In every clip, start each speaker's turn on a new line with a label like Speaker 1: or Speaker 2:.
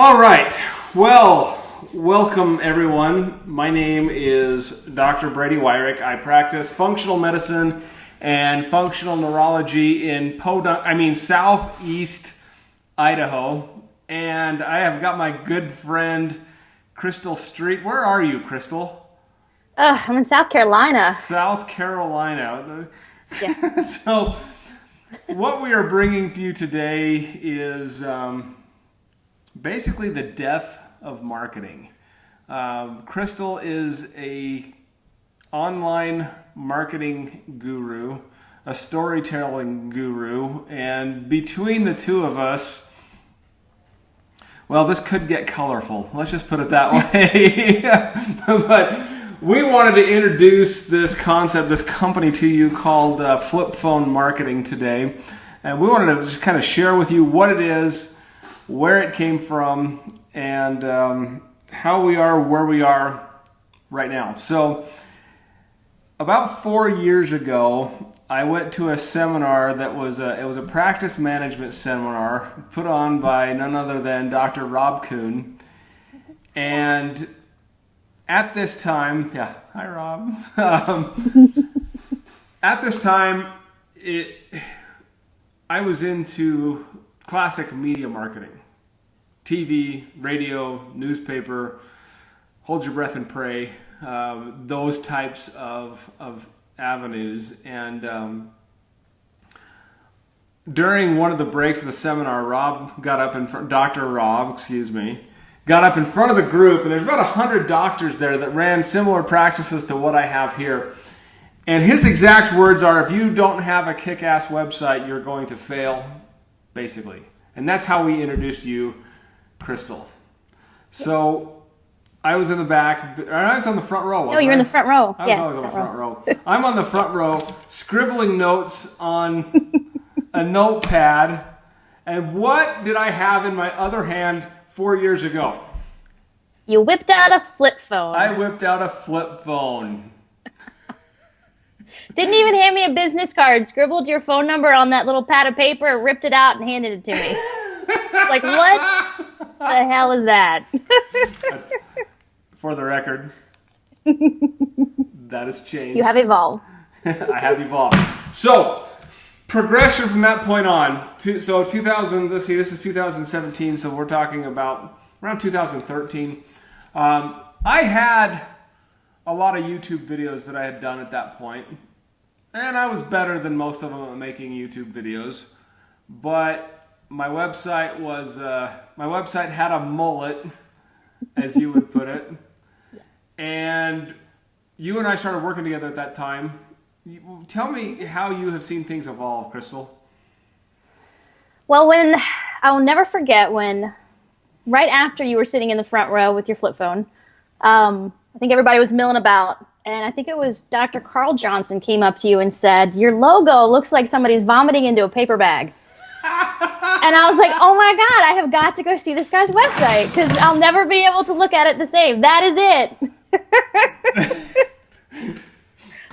Speaker 1: All right. Well, welcome everyone. My name is Dr. Brady Wyrick. I practice functional medicine and functional neurology in Southeast Idaho. And I have got my good friend Crystal Street. Where are you, Crystal?
Speaker 2: I'm in South Carolina.
Speaker 1: South Carolina.
Speaker 2: Yeah.
Speaker 1: So what we are bringing to you today is basically the death of marketing. Crystal is a online marketing guru, a storytelling guru, and between the two of us, well, this could get colorful. Let's just put it that way. But we wanted to introduce this concept, this company to you called Flip Phone Marketing today. And we wanted to just kind of share with you what it is, where it came from, and how we are where we are right now. So about 4 years ago, I went to a seminar that was a practice management seminar put on by none other than Dr. Rob Kuhn. And at this time, hi Rob. At this time, I was into classic media marketing. TV, radio, newspaper, hold your breath and pray, those types of avenues. And during one of the breaks of the seminar, Dr. Rob, got up in front of the group, and there's about 100 doctors there that ran similar practices to what I have here. And his exact words are, if you don't have a kick-ass website, you're going to fail, basically. And that's how we introduced you, Crystal. So I was in the back, or I was on the front row.
Speaker 2: No, you're in the front row.
Speaker 1: I was always on the front row. I'm on the front row, scribbling notes on a notepad. And what did I have in my other hand 4 years ago?
Speaker 2: You whipped out a flip phone.
Speaker 1: I whipped out a flip phone.
Speaker 2: Didn't even hand me a business card. Scribbled your phone number on that little pad of paper, ripped it out, and handed it to me. Like, what the hell is that?
Speaker 1: That's, for the record, that has changed.
Speaker 2: You have evolved.
Speaker 1: I have evolved. So, progression from that point on. This is 2017, so we're talking about around 2013. I had a lot of YouTube videos that I had done at that point, and I was better than most of them at making YouTube videos, but my website had a mullet, as you would put it.
Speaker 2: Yes.
Speaker 1: And you and I started working together at that time. Tell me how you have seen things evolve, Crystal.
Speaker 2: Well, I'll never forget when, right after you were sitting in the front row with your flip phone, I think everybody was milling about, and I think it was Dr. Carl Johnson came up to you and said, your logo looks like somebody's vomiting into a paper bag. And I was like, oh my God, I have got to go see this guy's website because I'll never be able to look at it the same. That is it.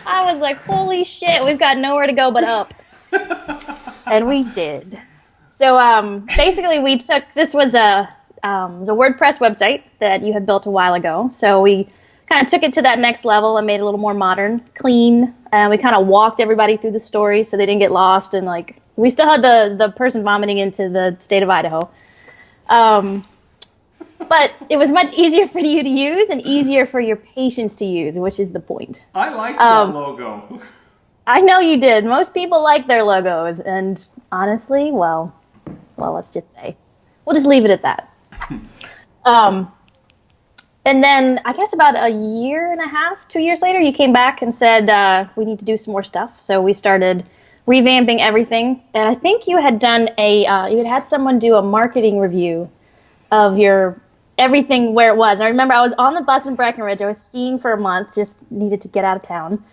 Speaker 2: I was like, holy shit, we've got nowhere to go but up. And we did. So basically we took, this was a WordPress website that you had built a while ago. So we kind of took it to that next level and made it a little more modern, clean. And we kind of walked everybody through the story so they didn't get lost. And like, we still had the person vomiting into the state of Idaho. But it was much easier for you to use and easier for your patients to use, which is the point.
Speaker 1: I like that logo.
Speaker 2: I know you did. Most people like their logos. And honestly, well, let's just say. We'll just leave it at that. And then I guess about a year and a half, 2 years later, you came back and said, we need to do some more stuff. So we started revamping everything. And I think you had done you had someone do a marketing review of your everything where it was. I remember I was on the bus in Breckenridge. I was skiing for a month, just needed to get out of town.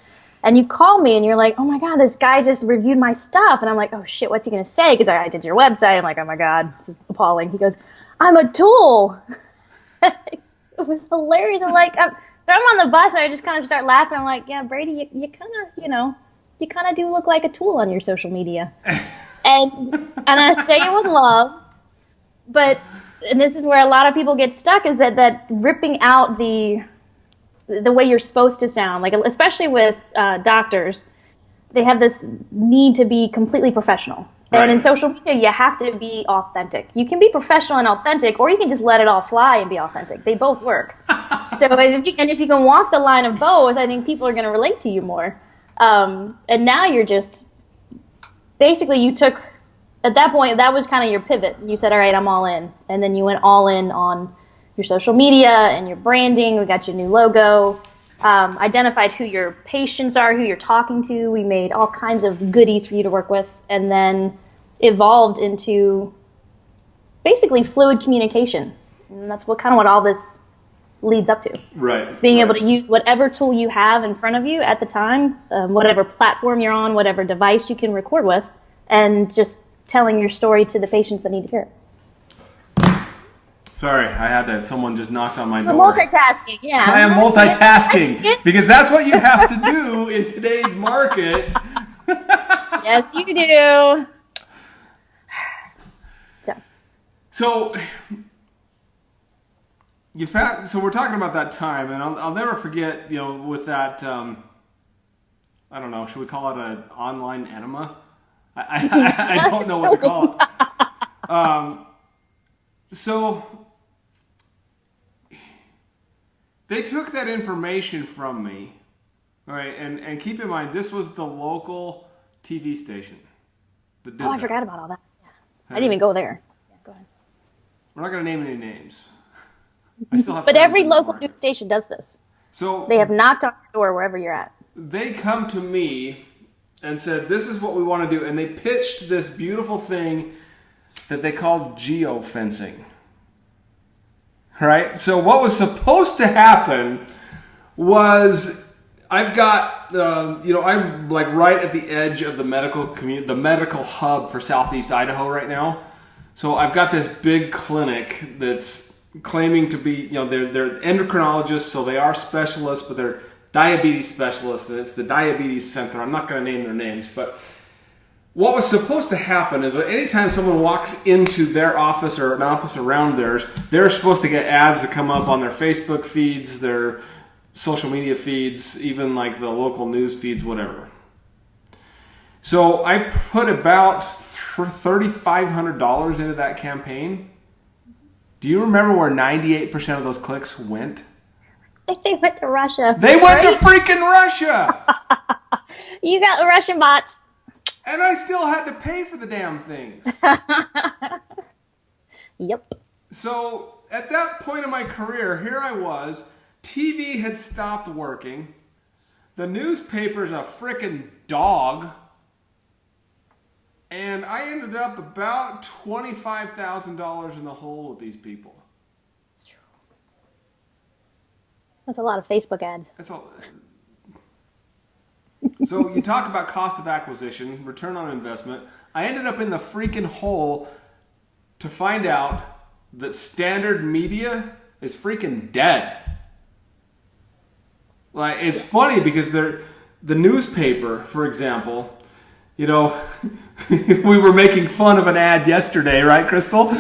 Speaker 2: And you call me and you're like, oh my God, this guy just reviewed my stuff. And I'm like, oh shit, what's he going to say? Because I did your website. I'm like, oh my God, this is appalling. He goes, I'm a tool. It was hilarious. I'm like, so I'm on the bus and I just kind of start laughing. I'm like, yeah, Brady, you kind of do look like a tool on your social media. And I say it with love, but and this is where a lot of people get stuck, is that ripping out the way you're supposed to sound, like especially with doctors, they have this need to be completely professional. Right. And in social media, you have to be authentic. You can be professional and authentic, or you can just let it all fly and be authentic. They both work. So if you can walk the line of both, I think people are going to relate to you more. And now you're just, basically you took, at that point, that was kind of your pivot. You said, all right, I'm all in. And then you went all in on your social media and your branding. We got your new logo, identified who your patients are, who you're talking to. We made all kinds of goodies for you to work with, and then evolved into basically fluid communication. And that's what all this leads up to.
Speaker 1: Right.
Speaker 2: It's being able to use whatever tool you have in front of you at the time, whatever platform you're on, whatever device you can record with, and just telling your story to the patients that need to hear it.
Speaker 1: Sorry, I had to. Someone just knocked on my door.
Speaker 2: Multitasking, yeah.
Speaker 1: I am multitasking because that's what you have to do in today's market.
Speaker 2: Yes, you do.
Speaker 1: So we're talking about that time, and I'll never forget. With that, I don't know. Should we call it an online enema? I don't know what to call it. So they took that information from me, right? And keep in mind, this was the local TV station that did
Speaker 2: I forgot about all that. Yeah. I didn't even go there. Yeah, go ahead.
Speaker 1: We're not going to name any names. I still have.
Speaker 2: But every local news station does this.
Speaker 1: So
Speaker 2: they have knocked on your door wherever you're at.
Speaker 1: They come to me and said, "This is what we want to do," and they pitched this beautiful thing that they called geofencing. Right? So what was supposed to happen was, I've got, I'm like right at the edge of the medical community, the medical hub for Southeast Idaho right now. So I've got this big clinic that's claiming to be, they're endocrinologists, so they are specialists, but they're diabetes specialists, and it's the Diabetes Center. I'm not going to name their names, but what was supposed to happen is that anytime someone walks into their office or an office around theirs, they're supposed to get ads that come up on their Facebook feeds, their social media feeds, even like the local news feeds, whatever. So I put about $3,500 into that campaign. Do you remember where 98% of those clicks went?
Speaker 2: I think they went to Russia.
Speaker 1: They went to freaking Russia!
Speaker 2: You got the Russian bots.
Speaker 1: And I still had to pay for the damn things.
Speaker 2: Yep.
Speaker 1: So at that point in my career, here I was. TV had stopped working. The newspaper's a frickin' dog. And I ended up about $25,000 in the hole with these people.
Speaker 2: That's a lot of Facebook ads.
Speaker 1: That's all. So you talk about cost of acquisition, return on investment. I ended up in the freaking hole to find out that standard media is freaking dead. Like, it's funny because the newspaper, for example, we were making fun of an ad yesterday, right, Crystal?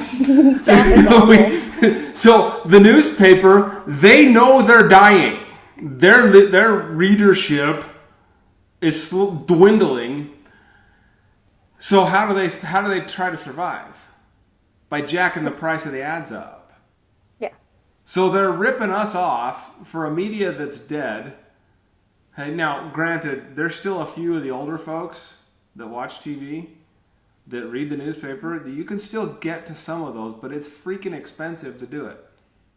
Speaker 1: So the newspaper, they know they're dying. Their readership is dwindling. So how do they try to survive? By jacking the price of the ads up.
Speaker 2: Yeah.
Speaker 1: So they're ripping us off for a media that's dead. Hey, now, granted, there's still a few of the older folks that watch TV, that read the newspaper. You can still get to some of those, but it's freaking expensive to do it.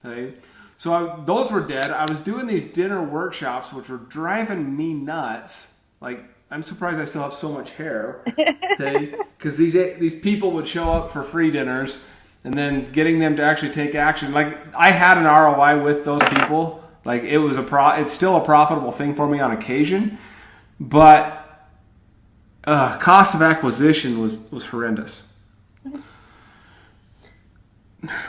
Speaker 1: Okay? So those were dead. I was doing these dinner workshops, which were driving me nuts. Like, I'm surprised I still have so much hair. Okay? Because these people would show up for free dinners, and then getting them to actually take action. Like, I had an ROI with those people. Like, it's still a profitable thing for me on occasion, but cost of acquisition was horrendous.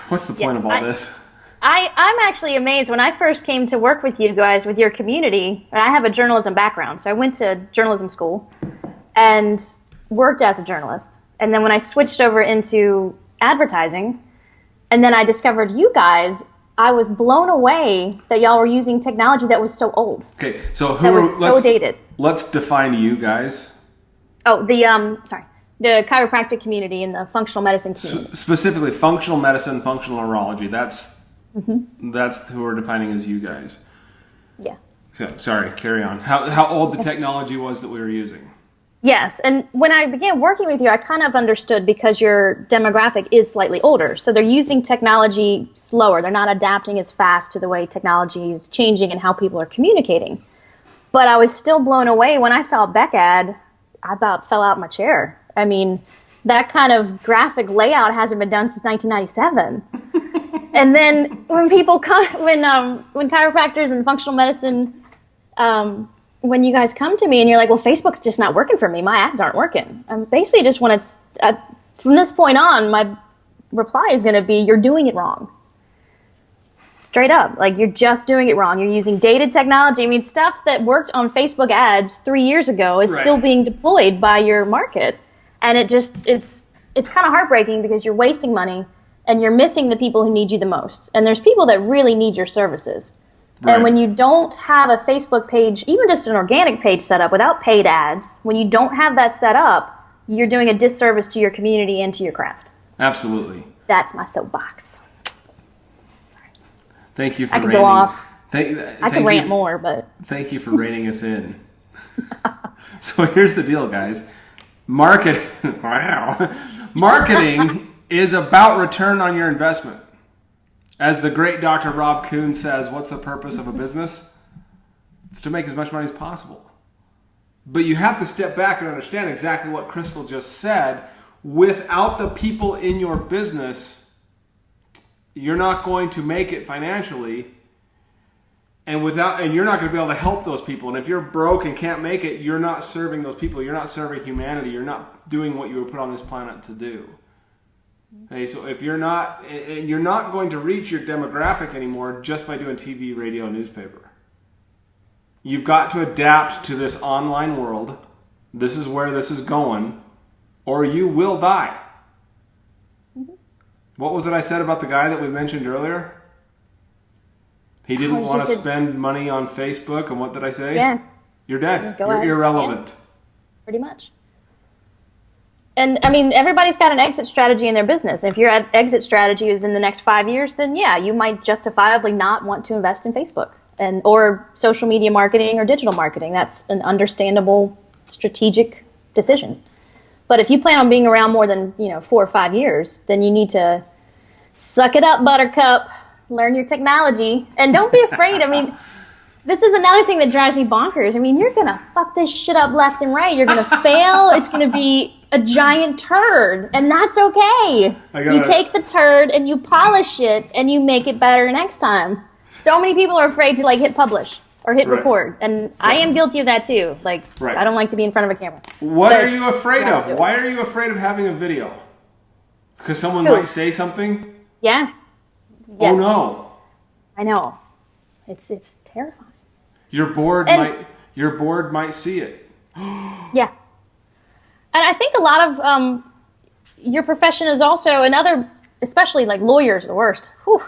Speaker 1: What's the point of all this?
Speaker 2: I'm actually amazed. When I first came to work with you guys, with your community, and I have a journalism background, so I went to journalism school and worked as a journalist. And then when I switched over into advertising, And then I discovered you guys. I was blown away that y'all were using technology that was so old.
Speaker 1: Okay, so
Speaker 2: that was so dated.
Speaker 1: Let's define you guys.
Speaker 2: Oh, the chiropractic community and the functional medicine community.
Speaker 1: Specifically, functional medicine, functional neurology. That's who we're defining as you guys.
Speaker 2: Yeah.
Speaker 1: So, sorry, carry on. How old the technology was that we were using.
Speaker 2: Yes, and when I began working with you, I kind of understood because your demographic is slightly older. So they're using technology slower. They're not adapting as fast to the way technology is changing and how people are communicating. But I was still blown away when I saw a Beck ad. I about fell out of my chair. I mean, that kind of graphic layout hasn't been done since 1997. And then when people come, when chiropractors and functional medicine, when you guys come to me and you're like, well, Facebook's just not working for me. My ads aren't working. I basically just want to, from this point on, my reply is going to be, you're doing it wrong. Straight up. Like, you're just doing it wrong. You're using dated technology. I mean, stuff that worked on Facebook ads 3 years ago is still being deployed by your market. And it's kind of heartbreaking because you're wasting money and you're missing the people who need you the most. And there's people that really need your services. Right. And when you don't have a Facebook page, even just an organic page set up without paid ads, when you don't have that set up, you're doing a disservice to your community and to your craft.
Speaker 1: Absolutely.
Speaker 2: That's my soapbox.
Speaker 1: Thank you for
Speaker 2: I could go off.
Speaker 1: I
Speaker 2: could rant more, but...
Speaker 1: Thank you for reining us in. So here's the deal, guys. Marketing is about return on your investment. As the great Dr. Rob Kuhn says, what's the purpose of a business? It's to make as much money as possible. But you have to step back and understand exactly what Crystal just said. Without the people in your business, you're not going to make it financially. And you're not going to be able to help those people. And if you're broke and can't make it, you're not serving those people. You're not serving humanity. You're not doing what you were put on this planet to do. Hey, so if you're not going to reach your demographic anymore just by doing TV, radio, newspaper. You've got to adapt to this online world. This is where this is going, or you will die. Mm-hmm. What was it I said about the guy that we mentioned earlier? He didn't want to spend money on Facebook, and what did I say?
Speaker 2: Yeah.
Speaker 1: You're dead. You're irrelevant.
Speaker 2: Yeah. Pretty much. And, I mean, everybody's got an exit strategy in their business. If your exit strategy is in the next 5 years, then, yeah, you might justifiably not want to invest in Facebook or social media marketing or digital marketing. That's an understandable strategic decision. But if you plan on being around more than 4 or 5 years, then you need to suck it up, buttercup, learn your technology, and don't be afraid. I mean, this is another thing that drives me bonkers. I mean, you're going to fuck this shit up left and right. You're going to fail. It's going to be a giant turd, and that's okay. You take the turd and you polish it and you make it better next time. So many people are afraid to hit publish or hit record, and I am guilty of that too. I don't like to be in front of a camera.
Speaker 1: What are you afraid of? Why are you afraid of having a video? Because someone might say something?
Speaker 2: Yeah.
Speaker 1: Yes. Oh no.
Speaker 2: I know. It's terrifying.
Speaker 1: Your board might see it.
Speaker 2: Yeah. And I think a lot of your profession is also another, especially lawyers are the worst. Whew.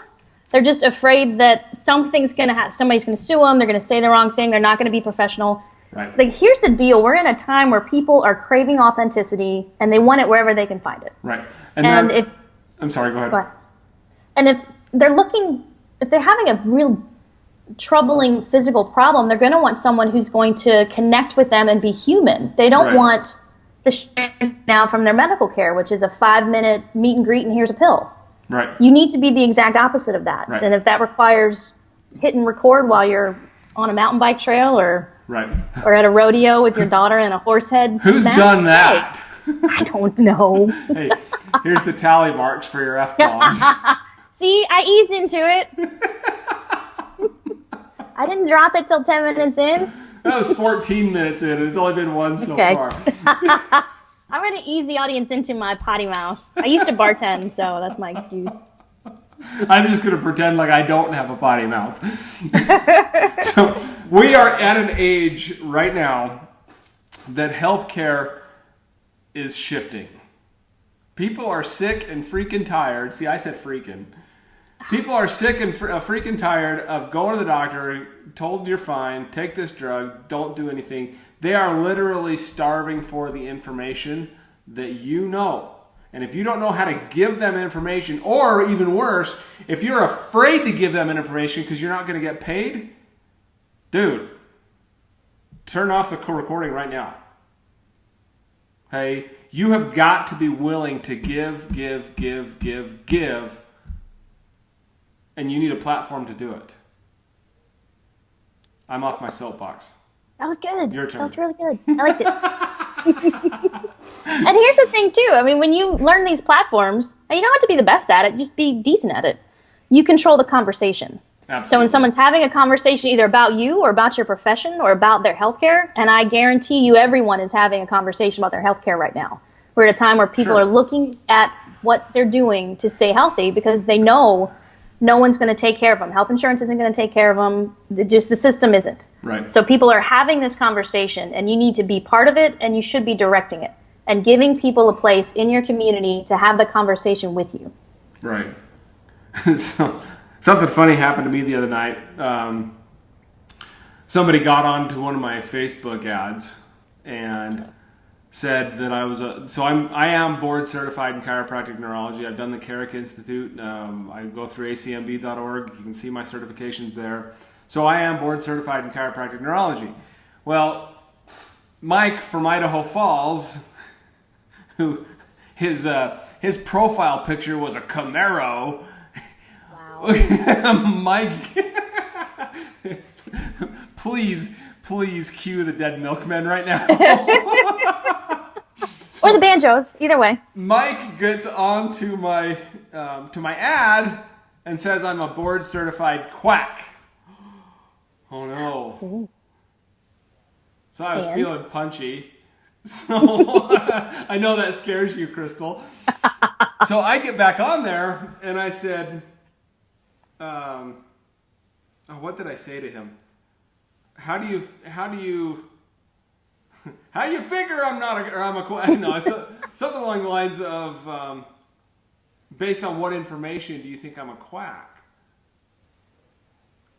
Speaker 2: They're just afraid that something's going to happen. Somebody's going to sue them. They're going to say the wrong thing. They're not going to be professional.
Speaker 1: Right.
Speaker 2: Here's the deal. We're in a time where people are craving authenticity and they want it wherever they can find it.
Speaker 1: Right.
Speaker 2: I'm
Speaker 1: sorry, go ahead.
Speaker 2: And if they're having a real troubling physical problem, they're going to want someone who's going to connect with them and be human. They don't want the shit now from their medical care, which is a 5-minute meet and greet and here's a pill.
Speaker 1: Right.
Speaker 2: You need to be the exact opposite of that.
Speaker 1: Right.
Speaker 2: And if that requires hit and record while you're on a mountain bike trail or at a rodeo with your daughter in a horse head
Speaker 1: Who's
Speaker 2: mask,
Speaker 1: done that?
Speaker 2: I don't know.
Speaker 1: Hey, here's the tally marks for your F-bombs.
Speaker 2: See, I eased into it. I didn't drop it till 10 minutes in.
Speaker 1: That was 14 minutes in, and it's only been one so far.
Speaker 2: I'm going to ease the audience into my potty mouth. I used to bartend, so that's my excuse.
Speaker 1: I'm just going to pretend like I don't have a potty mouth. So we are at an age right now that healthcare is shifting. People are sick and freaking tired. See, I said freaking. People are sick and freaking tired of going to the doctor, told you're fine, take this drug, don't do anything. They are literally starving for the information that you know. And if you don't know how to give them information, or even worse, if you're afraid to give them information because you're not going to get paid, dude, turn off the recording right now. Hey, you have got to be willing to give, and you need a platform to do it. I'm off my soapbox.
Speaker 2: That was good.
Speaker 1: Your turn.
Speaker 2: That was really good. I liked it. And here's the thing, too. I mean, when you learn these platforms, you don't have to be the best at it. Just be decent at it. You control the conversation.
Speaker 1: Absolutely.
Speaker 2: So when someone's having a conversation either about you or about your profession or about their healthcare, and I guarantee you everyone is having a conversation about their healthcare right now. We're at a time where people are looking at what they're doing to stay healthy because they know no one's going to take care of them. Health insurance isn't going to take care of them. The system isn't.
Speaker 1: Right.
Speaker 2: So people are having this conversation, and you need to be part of it, and you should be directing it and giving people a place in your community to have the conversation with you.
Speaker 1: Right. So something funny happened to me the other night. Somebody got onto one of my Facebook ads and said that I was I am board certified in chiropractic neurology. I've done the Carrick Institute. I go through acmb.org. You can see my certifications there. So I am board certified in chiropractic neurology. Well, Mike from Idaho Falls, who his profile picture was a Camaro. Wow. Mike, please cue the Dead Milkmen right now.
Speaker 2: Or the banjos, either way.
Speaker 1: Mike gets onto my ad and says I'm a board certified quack. Oh no. Ooh. So I was feeling punchy. So I know that scares you, Crystal. So I get back on there and I said, what did I say to him? How do you figure I'm a quack? No, something along the lines of, based on what information do you think I'm a quack?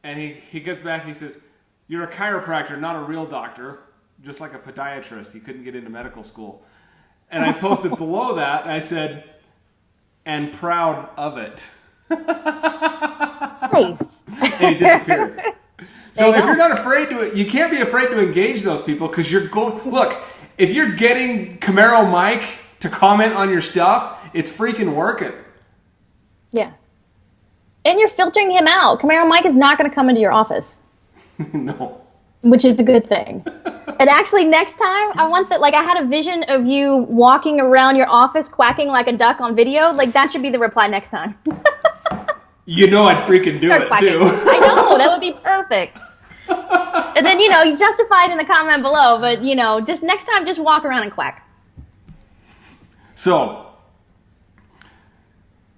Speaker 1: And he gets back, he says, you're a chiropractor, not a real doctor, just like a podiatrist. He couldn't get into medical school. And I posted below that, and I said, and proud of it.
Speaker 2: Nice.
Speaker 1: And he disappeared. So if you're not afraid you can't be afraid to engage those people because look, if you're getting Camaro Mike to comment on your stuff, it's freaking working. Yeah.
Speaker 2: And you're filtering him out. Camaro Mike is not going to come into your office.
Speaker 1: No.
Speaker 2: Which is a good thing. And actually, next time, I want that, I had a vision of you walking around your office quacking like a duck on video. That should be the reply next time.
Speaker 1: You know I'd freaking do it,
Speaker 2: quacking.
Speaker 1: Too.
Speaker 2: I know. That would be perfect. And then, you justify it in the comment below. But, just next time, just walk around and quack.
Speaker 1: So,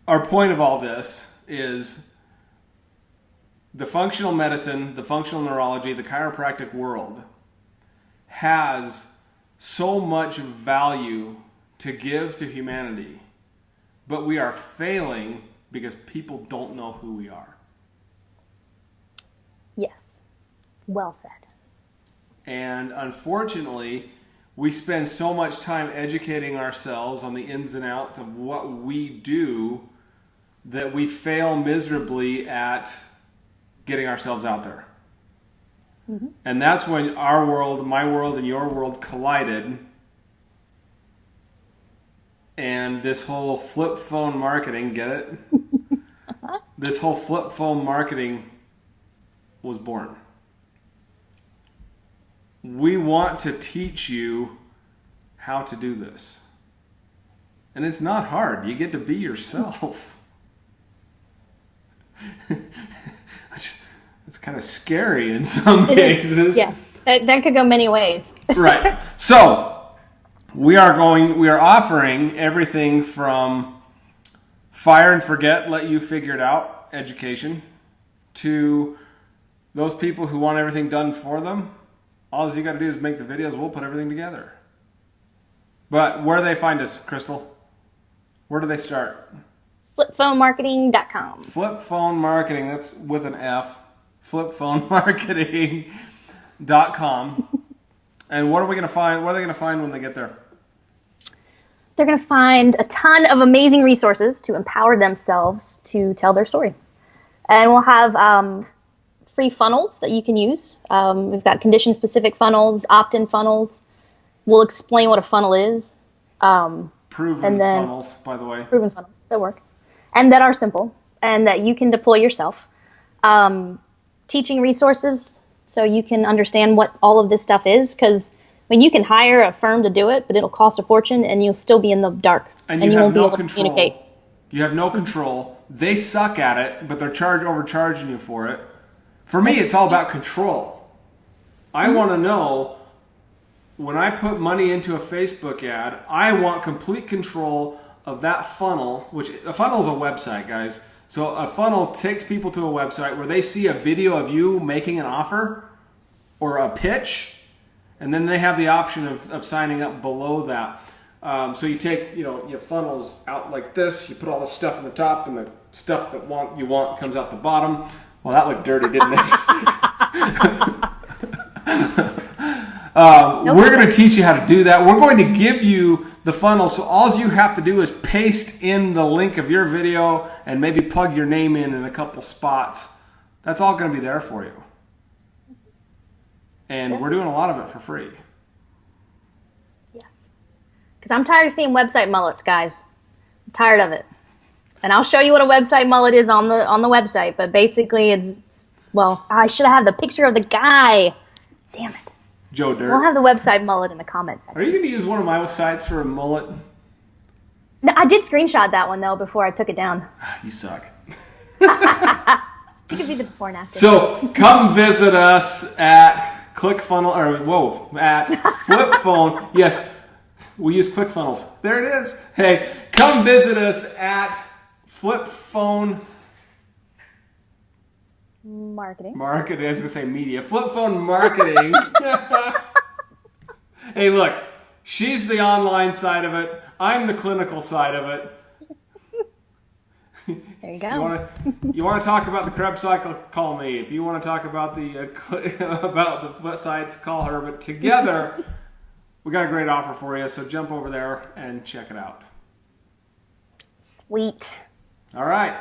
Speaker 1: our point of all this is the functional medicine, the functional neurology, the chiropractic world has so much value to give to humanity, but we are failing because people don't know who we are.
Speaker 2: Yes. Well said.
Speaker 1: And unfortunately, we spend so much time educating ourselves on the ins and outs of what we do that we fail miserably at getting ourselves out there. Mm-hmm. And that's when our world, my world, and your world collided. And this whole flip phone marketing, get it? This whole flip phone marketing was born. We want to teach you how to do this. And it's not hard. You get to be yourself. It's kind of scary in some cases.
Speaker 2: Yeah, that could go many ways.
Speaker 1: Right. So we are offering everything from fire and forget, let you figure it out, education, to those people who want everything done for them. All you got to do is make the videos. We'll put everything together. But where do they find us, Crystal? Where do they start?
Speaker 2: Flipphonemarketing.com.
Speaker 1: Flip Phone Marketing. That's with an F. Flipphonemarketing.com. And what are we going to find? What are they going to find when they get there?
Speaker 2: They're going to find a ton of amazing resources to empower themselves to tell their story. And we'll have free funnels that you can use. We've got condition-specific funnels, opt-in funnels. We'll explain what a funnel is.
Speaker 1: Proven funnels, by the way.
Speaker 2: Proven funnels that work. And that are simple and that you can deploy yourself. Teaching resources so you can understand what all of this stuff is, because you can hire a firm to do it, but it'll cost a fortune and you'll still be in the dark.
Speaker 1: And you won't be able to communicate. You have no control. They suck at it, but they're overcharging you for it. For me, it's all about control. I want to know when I put money into a Facebook ad, I want complete control of that funnel, which a funnel is a website, guys. So a funnel takes people to a website where they see a video of you making an offer or a pitch, and then they have the option of signing up below that. So you take, your funnels out like this, you put all the stuff in the top, and the stuff that you want comes out the bottom. Well, that looked dirty, didn't it? We're going to teach you how to do that. We're going to give you the funnel, so all you have to do is paste in the link of your video and maybe plug your name in a couple spots. That's all going to be there for you. And we're doing a lot of it for free.
Speaker 2: Yes. Because I'm tired of seeing website mullets, guys. I'm tired of it. And I'll show you what a website mullet is on the website, but basically I should have the picture of the guy. Damn it.
Speaker 1: Joe Dirt.
Speaker 2: We'll have the website mullet in the comments section.
Speaker 1: Are you going to use one of my sites for a mullet?
Speaker 2: No, I did screenshot that one, though, before I took it down.
Speaker 1: You suck.
Speaker 2: You could be the before and after.
Speaker 1: So come visit us at at FlipPhone. Yes, we use ClickFunnels. There it is. Hey, come visit us at FlipPhone
Speaker 2: Marketing.
Speaker 1: I was going to say media. FlipPhone Marketing. Hey, look. She's the online side of it. I'm the clinical side of it.
Speaker 2: There you go.
Speaker 1: You want to talk about the Krebs cycle? Call me. If you want to talk about the about the sites, call her. But together, we got a great offer for you. So jump over there and check it out.
Speaker 2: Sweet.
Speaker 1: All right.